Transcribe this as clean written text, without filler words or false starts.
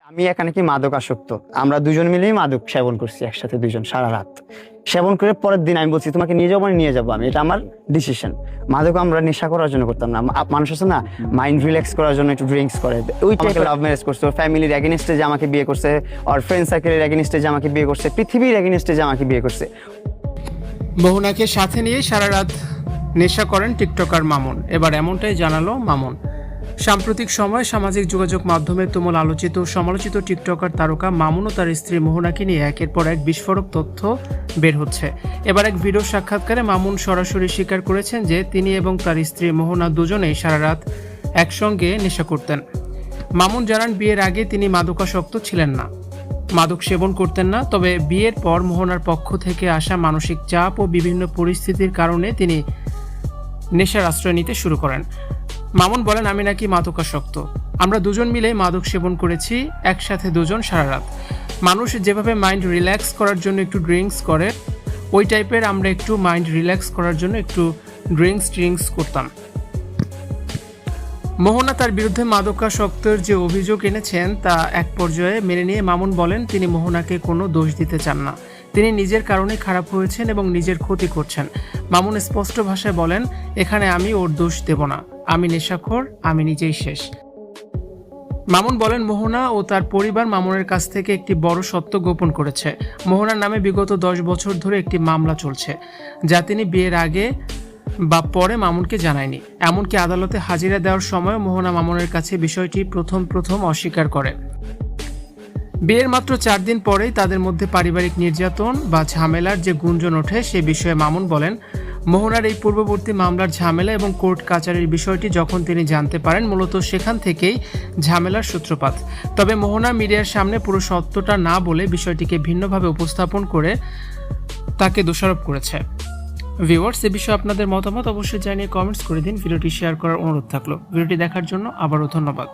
আমি এখানে কি মাদক আসক্ত, আমরা দুজন মিলেই মাদক সেবন করছি একসাথে, দুজন সারা রাত সেবন করে পরের দিন আমি বলছি তোমাকে নিয়ে যাবো, নিয়ে যাবো, আমি এটা আমার ডিসিশন। মাদক আমরা নেশা করার জন্য করতাম না, মানুষ আছে না মাইন্ড রিল্যাক্স করার জন্য একটু ড্রিঙ্কস করে, ওই টাইপের লাভ ম্যারেজ করছে, ওর ফ্যামিলির এগেইনস্টে যে আমাকে বিয়ে করছে, ওর ফ্রেন্ড সার্কেলের এগেইনস্টে যে আমাকে বিয়ে করছে, পৃথিবীর এগেইনস্টে যে আমাকে বিয়ে করছে। মোহনাকে সাথে নিয়ে সারা রাত নেশা করেন টিকটকার মামুন। এবার এমনটাই জানালো মামুন। সাম্প্রতিক সময়ে সামাজিক যোগাযোগ মাধ্যমে তুমুল আলোচিত ও সমালোচিত টিকটকার তারকা মামুন ও তার স্ত্রী মোহনাকে নিয়ে একের পর এক বিস্ফোরক তথ্য বের হচ্ছে। এবার এক ভিডিও সাক্ষাৎকারে মামুন সরাসরি স্বীকার করেছেন যে তিনি এবং তার স্ত্রী মোহনা দুজনেই সারা রাত একসঙ্গে নেশা করতেন। মামুন জানান বিয়ের আগে তিনি মাদকাসক্ত ছিলেন না, মাদক সেবন করতেন না, তবে বিয়ের পর মোহনার পক্ষ থেকে আসা মানসিক চাপ ও বিভিন্ন পরিস্থিতির কারণে তিনি নেশার আশ্রয় নিতে শুরু করেন। মামুন বলেন, আমি নাকি মাদকাসক্ত, আমরা দুজন মিলে মাদক সেবন করেছি একসাথে দুজন সারা রাত। মানুষ যেভাবে মাইন্ড রিল্যাক্স করার জন্য একটু ড্রিঙ্কস করে, ওই টাইপের আমরা একটু মাইন্ড রিল্যাক্স করার জন্য একটু ড্রিঙ্কস করতাম। মোহনা তার বিরুদ্ধে মাদকাসক্তের যে অভিযোগ এনেছেন তা এক পর্যায়ে মেনে নিয়ে মামুন বলেন তিনি মোহনাকে কোনো দোষ দিতে চান না, তিনি নিজের কারণে খারাপ হয়েছেন এবং নিজের ক্ষতি করছেন। মামুন স্পষ্ট ভাষায় বলেন, এখানে আমি ওর দোষ দেব না, আমি নেশাখোর, আমি নিজেই শেষ। মামুন বলেন, মোহনা ও তার পরিবার মামুনের কাছ থেকে একটি বড় সত্য গোপন করেছে। মোহনার নামে বিগত 10 বছর ধরে একটি মামলা চলছে, যা তিনি বিয়ের আগে বা পরে মামুনকে জানায়নি। এমনকি আদালতে হাজিরা দেওয়ার সময় মোহনা মামুনের কাছে বিষয়টি প্রথম অস্বীকার করে। বিয়ের মাত্র 4 দিন পরেই তাদের মধ্যে পারিবারিক নির্যাতন বা ঝামেলার যে গুঞ্জন ওঠে সে বিষয়ে মামুন বলেন, মোহনার এই পূর্ববর্তী মামলার ঝামেলা এবং কোর্ট কাচারির বিষয়টি যখন তিনি জানতে পারেন, মূলত সেখান থেকেই ঝামেলার সূত্রপাত। তবে মোহনা মিডিয়ার সামনে পুরো সত্যটা না বলে বিষয়টিকে ভিন্নভাবে উপস্থাপন করে তাকে দোষারোপ করেছে। ভিউয়ার্স, এ বিষয়ে আপনাদের মতামত অবশ্যই জানিয়ে কমেন্টস করে দিন। ভিডিওটি শেয়ার করার অনুরোধ থাকলো। ভিডিওটি দেখার জন্য আবারও ধন্যবাদ।